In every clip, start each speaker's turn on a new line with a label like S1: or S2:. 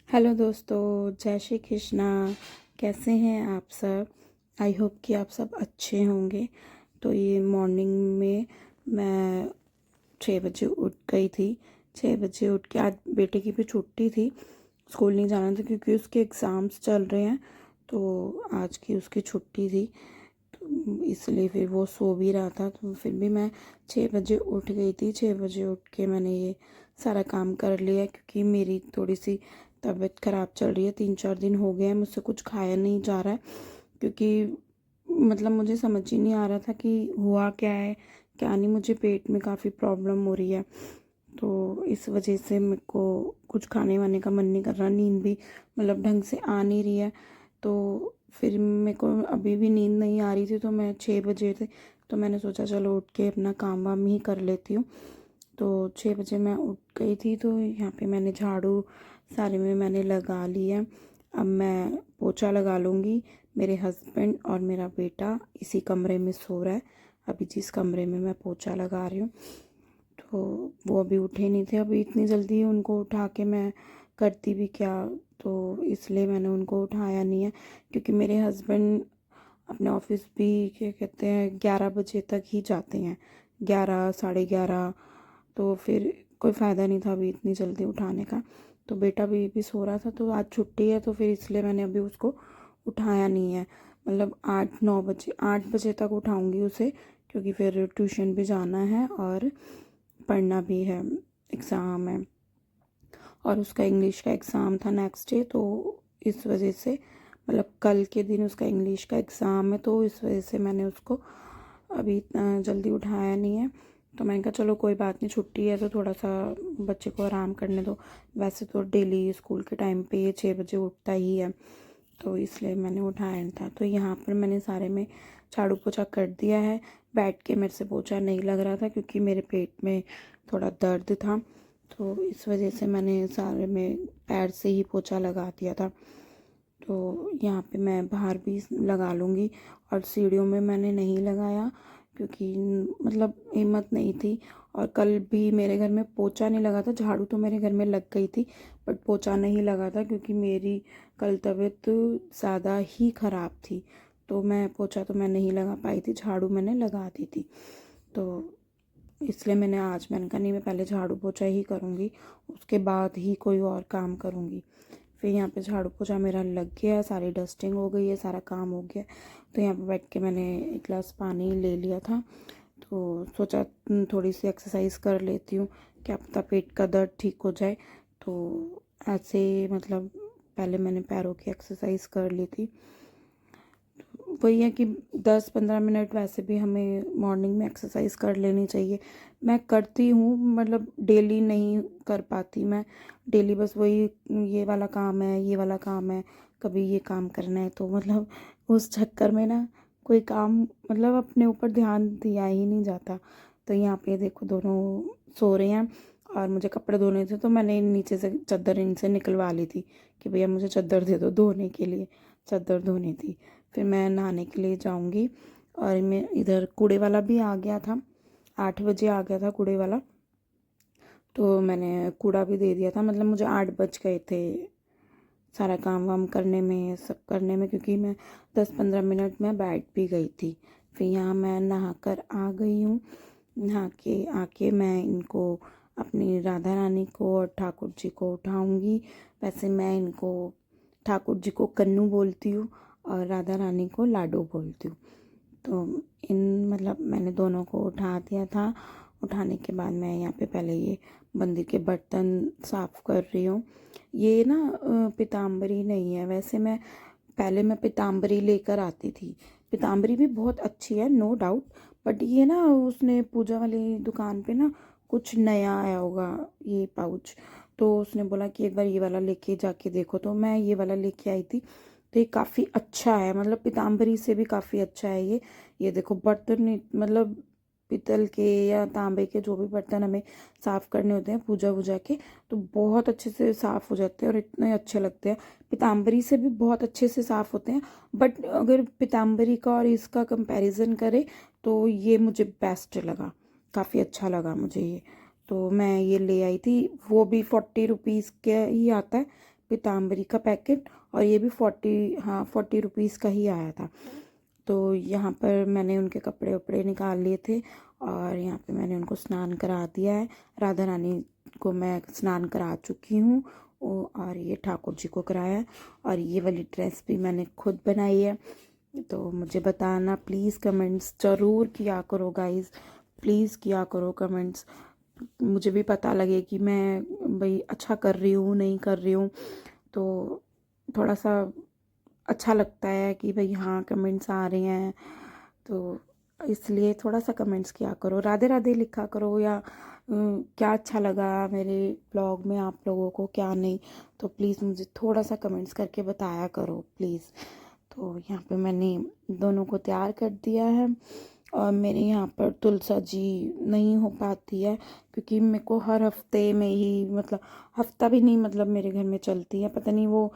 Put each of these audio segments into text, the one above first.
S1: Hello दोस्तों, जय श्री कृष्णा। कैसे हैं आप सब? आई होप कि आप सब अच्छे होंगे। तो ये मॉर्निंग में मैं 6 बजे उठ गई थी। 6 बजे उठ के आज बेटे की भी छुट्टी थी, स्कूल नहीं जाना था क्योंकि उसके एग्ज़ाम्स चल रहे हैं। तो आज की उसकी छुट्टी थी, तो इसलिए फिर वो सो भी रहा था। तो फिर भी मैं 6 बजे उठ गई थी। 6 बजे उठ के मैंने ये सारा काम कर लिया क्योंकि मेरी थोड़ी सी तबीयत ख़राब चल रही है। 3-4 दिन हो गए हैं मुझसे कुछ खाया नहीं जा रहा है, क्योंकि मतलब मुझे समझ ही नहीं आ रहा था कि हुआ क्या है क्या नहीं। मुझे पेट में काफ़ी प्रॉब्लम हो रही है, तो इस वजह से मेरे को कुछ खाने वाने का मन नहीं कर रहा। नींद भी मतलब ढंग से आ नहीं रही है। तो फिर मेरे को अभी भी नींद नहीं आ रही थी, तो मैं 6 बजे थे तो मैंने सोचा चलो उठ के अपना काम वाम ही कर लेती हूँ। तो 6 बजे मैं उठ गई थी। तो यहाँ पे मैंने झाड़ू सारे में मैंने लगा लिया। अब मैं पोछा लगा लूँगी। मेरे हस्बैंड और मेरा बेटा इसी कमरे में सो रहा है, अभी जिस कमरे में मैं पोछा लगा रही हूँ। तो वो अभी उठे नहीं थे। अभी इतनी जल्दी उनको उठा के मैं करती भी क्या, तो इसलिए मैंने उनको उठाया नहीं है। क्योंकि मेरे हस्बैंड अपने ऑफिस भी क्या कहते हैं 11 बजे तक ही जाते हैं, 11 साढ़े 11। तो फिर कोई फ़ायदा नहीं था अभी इतनी जल्दी उठाने का। तो बेटा भी सो रहा था, तो आज छुट्टी है तो फिर इसलिए मैंने अभी उसको उठाया नहीं है। मतलब 8-9 बजे 8 बजे तक उठाऊंगी उसे, क्योंकि फिर ट्यूशन भी जाना है और पढ़ना भी है, एग्ज़ाम है। और उसका इंग्लिश का एग्ज़ाम था नेक्स्ट डे, तो इस वजह से मतलब कल के दिन उसका इंग्लिश का एग्ज़ाम है, तो इस वजह से मैंने उसको अभी इतना जल्दी उठाया नहीं है। तो मैंने कहा चलो कोई बात नहीं, छुट्टी है तो थोड़ा सा बच्चे को आराम करने दो। वैसे तो डेली स्कूल के टाइम पे ये 6 बजे उठता ही है, तो इसलिए मैंने उठाया नहीं था। तो यहाँ पर मैंने सारे में झाड़ू पोछा कर दिया है। बैठ के मेरे से पोछा नहीं लग रहा था क्योंकि मेरे पेट में थोड़ा दर्द था, तो इस वजह से मैंने सारे में पैर से ही पोछा लगा दिया था। तो यहाँ पे मैं बाहर भी लगा लूँगी। और सीढ़ियों में मैंने नहीं लगाया क्योंकि मतलब हिम्मत नहीं थी। और कल भी मेरे घर में पोछा नहीं लगा था, झाड़ू तो मेरे घर में लग गई थी बट पोछा नहीं लगा था क्योंकि मेरी कल तबीयत ज़्यादा ही ख़राब थी। तो मैं पोछा तो मैं नहीं लगा पाई थी, झाड़ू मैंने लगा दी थी। तो इसलिए मैंने कहा नहीं, मैं पहले झाड़ू पोछा ही करूँगी, उसके बाद ही कोई और काम करूँगी। फिर यहाँ पे झाड़ू पोछा मेरा लग गया, सारी डस्टिंग हो गई है, सारा काम हो गया। तो यहाँ पे बैठ के मैंने एक गिलास पानी ले लिया था। तो सोचा थोड़ी सी एक्सरसाइज कर लेती हूँ, क्या पता पेट का दर्द ठीक हो जाए। तो ऐसे मतलब पहले मैंने पैरों की एक्सरसाइज कर ली थी। वही है कि 10-15 मिनट वैसे भी हमें मॉर्निंग में एक्सरसाइज कर लेनी चाहिए। मैं करती हूँ, मतलब डेली नहीं कर पाती मैं। डेली बस वही ये वाला काम है, ये वाला काम है, कभी ये काम करना है, तो मतलब उस चक्कर में ना कोई काम मतलब अपने ऊपर ध्यान दिया ही नहीं जाता। तो यहाँ पे देखो दोनों सो रहे हैं और मुझे कपड़े धोने थे, तो मैंने नीचे से चादर इनसे निकलवा ली थी कि भैया मुझे चादर दे दो धोने के लिए। चादर धोनी थी। फिर मैं नहाने के लिए जाऊंगी। और मैं इधर कूड़े वाला भी आ गया था, 8 बजे आ गया था कूड़े वाला। तो मैंने कूड़ा भी दे दिया था, मतलब मुझे 8 बज गए थे सारा काम वाम करने में, सब करने में, क्योंकि मैं 10-15 मिनट में बैठ भी गई थी। फिर यहाँ मैं नहा कर आ गई हूँ। नहा के आके मैं इनको अपनी राधा रानी को और ठाकुर जी को उठाऊंगी। वैसे मैं इनको ठाकुर जी को कन्नू बोलती हूँ और राधा रानी को लाडो बोलती हूँ। तो इन मतलब मैंने दोनों को उठा दिया था। उठाने के बाद मैं यहाँ पे पहले ये मंदिर के बर्तन साफ़ कर रही हूँ। ये ना पीताम्बरी नहीं है, वैसे मैं पीताम्बरी लेकर आती थी। पीताम्बरी भी बहुत अच्छी है, नो डाउट। बट ये ना उसने पूजा वाली दुकान पे ना कुछ नया आया होगा ये पाउच, तो उसने बोला कि एक बार ये वाला लेके जाके देखो, तो मैं ये वाला लेके आई थी। तो ये काफ़ी अच्छा है, मतलब पीताम्बरी से भी काफ़ी अच्छा है ये देखो बर्तन मतलब पीतल के या तांबे के जो भी बर्तन हमें साफ़ करने होते हैं पूजा वूजा के, तो बहुत अच्छे से साफ़ हो जाते हैं और इतने अच्छे लगते हैं। पीताम्बरी से भी बहुत अच्छे से साफ़ होते हैं, बट अगर पीताम्बरी का और इसका कंपैरिजन करें तो ये मुझे बेस्ट लगा, काफ़ी अच्छा लगा मुझे ये। तो मैं ये ले आई थी, वो भी 40 रुपीज़ के ही आता है पीताम्बरी का पैकेट, और ये भी 40 का ही आया था। तो यहाँ पर मैंने उनके कपड़े वपड़े निकाल लिए थे और यहाँ पे मैंने उनको स्नान करा दिया है। राधा रानी को मैं स्नान करा चुकी हूँ और ये ठाकुर जी को कराया है, और ये वाली ड्रेस भी मैंने खुद बनाई है। तो मुझे बताना प्लीज़, कमेंट्स ज़रूर किया करो गाइस, प्लीज़ किया करो कमेंट्स, मुझे भी पता लगे कि मैं भाई अच्छा कर रही हूँ नहीं कर रही हूँ। तो थोड़ा सा अच्छा लगता है कि भाई हाँ कमेंट्स आ रहे हैं, तो इसलिए थोड़ा सा कमेंट्स किया करो, राधे राधे लिखा करो, या क्या अच्छा लगा मेरे ब्लॉग में आप लोगों को क्या नहीं, तो प्लीज़ मुझे थोड़ा सा कमेंट्स करके बताया करो प्लीज़। तो यहाँ पे मैंने दोनों को तैयार कर दिया है, और मेरे यहाँ पर तुलसा जी नहीं हो पाती है, क्योंकि मेरे को हर हफ्ते में ही, मतलब हफ्ता भी नहीं, मतलब मेरे घर में चलती है, पता नहीं वो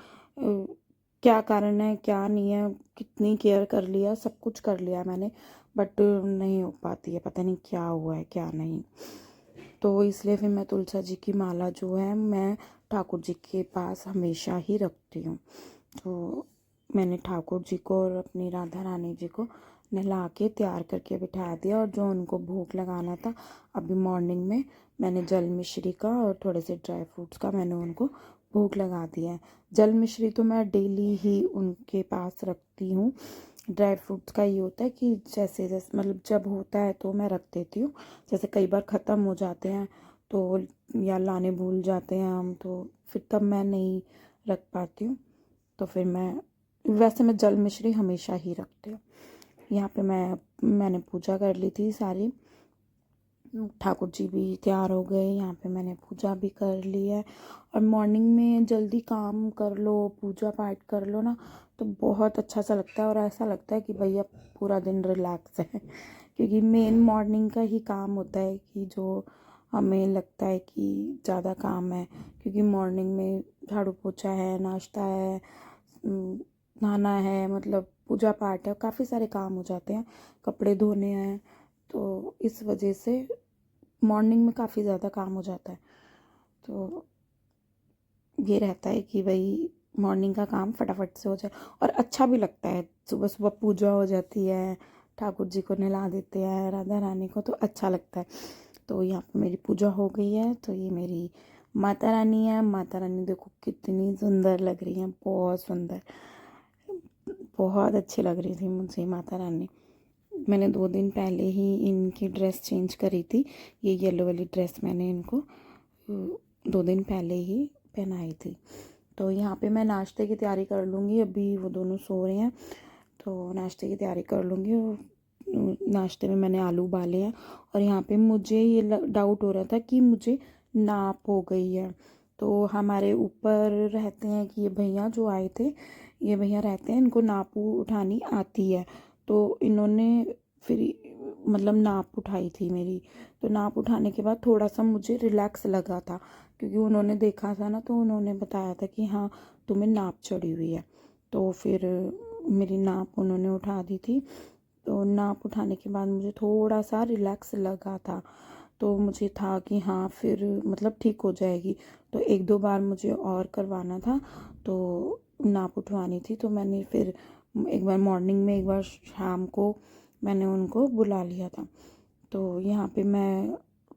S1: क्या कारण है क्या नहीं है, कितनी केयर कर लिया, सब कुछ कर लिया मैंने, बट नहीं हो पाती है, पता नहीं क्या हुआ है क्या नहीं। तो इसलिए फिर मैं तुलसा जी की माला जो है मैं ठाकुर जी के पास हमेशा ही रखती हूँ। तो मैंने ठाकुर जी को और अपनी राधा रानी जी को नहला के तैयार करके बिठा दिया, और जो उनको भोग लगाना था अभी मॉर्निंग में मैंने जल मिश्री का और थोड़े से ड्राई फ्रूट्स का मैंने उनको भोग लगा दिया है। जल मिश्री तो मैं डेली ही उनके पास रखती हूँ, ड्राई फ्रूट्स का ये होता है कि जैसे जैसे मतलब जब होता है तो मैं रख देती हूँ, जैसे कई बार ख़त्म हो जाते हैं तो, या लाने भूल जाते हैं हम, तो फिर तब मैं नहीं रख पाती हूँ, तो फिर वैसे मैं जल मिश्री हमेशा ही रखती हूँ। यहाँ पे मैंने पूजा कर ली थी सारी, ठाकुर जी भी तैयार हो गए, यहाँ पे मैंने पूजा भी कर ली है। और मॉर्निंग में जल्दी काम कर लो, पूजा पाठ कर लो ना, तो बहुत अच्छा सा लगता है, और ऐसा लगता है कि भैया पूरा दिन रिलैक्स है क्योंकि मेन मॉर्निंग का ही काम होता है कि जो हमें लगता है कि ज़्यादा काम है, क्योंकि मॉर्निंग में झाड़ू पोछा है, नाश्ता है, नहाना है, मतलब पूजा पाठ है, काफ़ी सारे काम हो जाते हैं, कपड़े धोने हैं, तो इस वजह से मॉर्निंग में काफ़ी ज़्यादा काम हो जाता है। तो ये रहता है कि भाई मॉर्निंग का काम फटाफट से हो जाए, और अच्छा भी लगता है, सुबह सुबह पूजा हो जाती है, ठाकुर जी को नहला देते हैं, राधा रानी को, तो अच्छा लगता है। तो यहाँ पे मेरी पूजा हो गई है, तो ये मेरी माता रानी है, माता रानी देखो कितनी सुंदर लग रही है, बहुत सुंदर, बहुत अच्छी लग रही थी मुझे माता रानी। मैंने 2 दिन पहले ही इनकी ड्रेस चेंज करी थी, ये येलो वाली ड्रेस मैंने इनको 2 दिन पहले ही पहनाई थी। तो यहाँ पे मैं नाश्ते की तैयारी कर लूँगी, अभी वो दोनों सो रहे हैं, तो नाश्ते की तैयारी कर लूँगी। और नाश्ते में मैंने आलू उबाले हैं, और यहाँ पे मुझे ये डाउट हो रहा था कि मुझे नाप हो गई है। तो हमारे ऊपर रहते हैं कि ये भैया जो आए थे, ये भैया रहते हैं, इनको नाप उठानी आती है, तो इन्होंने फिर मतलब नाप उठाई थी मेरी। तो नाप उठाने के बाद थोड़ा सा मुझे रिलैक्स लगा था, क्योंकि उन्होंने देखा था ना, तो उन्होंने बताया था कि हाँ तुम्हें नाप चढ़ी हुई है, तो फिर मेरी नाप उन्होंने उठा दी थी। तो नाप उठाने के बाद मुझे थोड़ा सा रिलैक्स लगा था, तो मुझे था कि हाँ फिर मतलब ठीक हो जाएगी, तो 1-2 बार मुझे और करवाना था, तो नाप उठवानी थी, तो मैंने फिर एक बार मॉर्निंग में एक बार शाम को मैंने उनको बुला लिया था। तो यहाँ पे मैं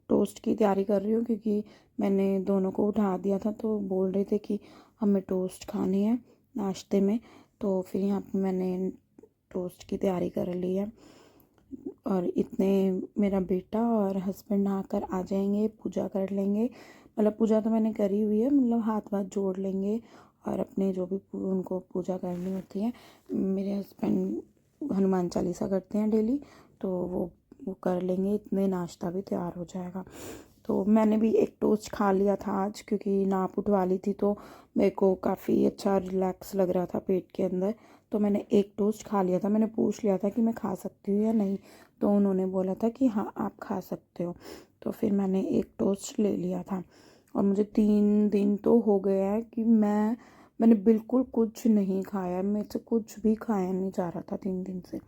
S1: टोस्ट की तैयारी कर रही हूँ, क्योंकि मैंने दोनों को उठा दिया था, तो बोल रहे थे कि हमें टोस्ट खानी है नाश्ते में, तो फिर यहाँ पे मैंने टोस्ट की तैयारी कर ली है। और इतने मेरा बेटा और हस्बैंड नहाकर आ जाएंगे, पूजा कर लेंगे, मतलब पूजा तो मैंने करी हुई है, मतलब हाथ वाथ जोड़ लेंगे, और अपने जो भी उनको पूजा करनी होती है, मेरे हस्बैंड हनुमान चालीसा करते हैं डेली, तो वो कर लेंगे, इतने नाश्ता भी तैयार हो जाएगा। तो मैंने भी एक टोस्ट खा लिया था आज, क्योंकि नाप उठवा ली थी, तो मेरे को काफ़ी अच्छा रिलैक्स लग रहा था पेट के अंदर, तो मैंने एक टोस्ट खा लिया था। मैंने पूछ लिया था कि मैं खा सकती हूँ या नहीं, तो उन्होंने बोला था कि हाँ आप खा सकते हो, तो फिर मैंने एक टोस्ट ले लिया था। और मुझे 3 दिन तो हो गया है कि मैंने बिल्कुल कुछ नहीं खाया, मेरे से कुछ भी खाया नहीं जा रहा था 3 दिन से,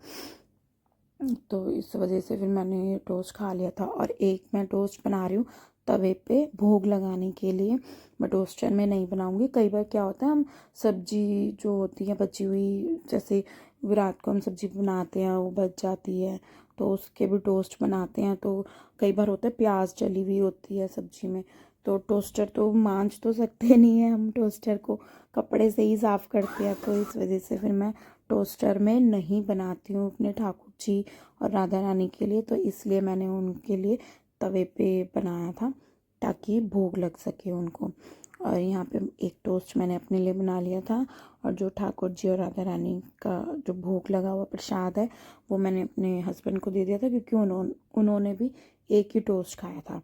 S1: तो इस वजह से फिर मैंने टोस्ट खा लिया था। और एक मैं टोस्ट बना रही हूँ तवे पे भोग लगाने के लिए। मैं टोस्टर में नहीं बनाऊंगी। कई बार क्या होता है, हम सब्जी जो होती है बची हुई, जैसे रात को हम सब्जी बनाते हैं वो बच जाती है तो उसके भी टोस्ट बनाते हैं। तो कई बार होता है प्याज जली हुई होती है सब्जी में, तो टोस्टर तो मांज तो सकते नहीं है हम, टोस्टर को कपड़े से ही साफ़ करते हैं। तो इस वजह से फिर मैं टोस्टर में नहीं बनाती हूँ अपने ठाकुर जी और राधा रानी के लिए। तो इसलिए मैंने उनके लिए तवे पे बनाया था ताकि भोग लग सके उनको। और यहाँ पे एक टोस्ट मैंने अपने लिए बना लिया था, और जो ठाकुर जी और राधा रानी का जो भोग लगा हुआ प्रसाद है वो मैंने अपने हस्बैंड को दे दिया था, क्योंकि उन्होंने भी एक ही टोस्ट खाया था।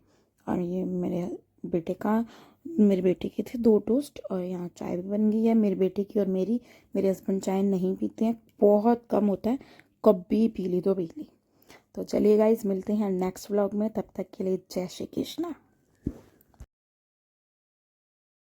S1: और ये मेरे बेटे के थे 2 टोस्ट। और यहाँ चाय भी बन गई है मेरे बेटे की और मेरी। मेरे हस्बैंड चाय नहीं पीते हैं, बहुत कम होता है, कभी पी ली तो पी ली। तो चलिए गाइज, मिलते हैं नेक्स्ट व्लॉग में, तब तक के लिए जय श्री कृष्णा।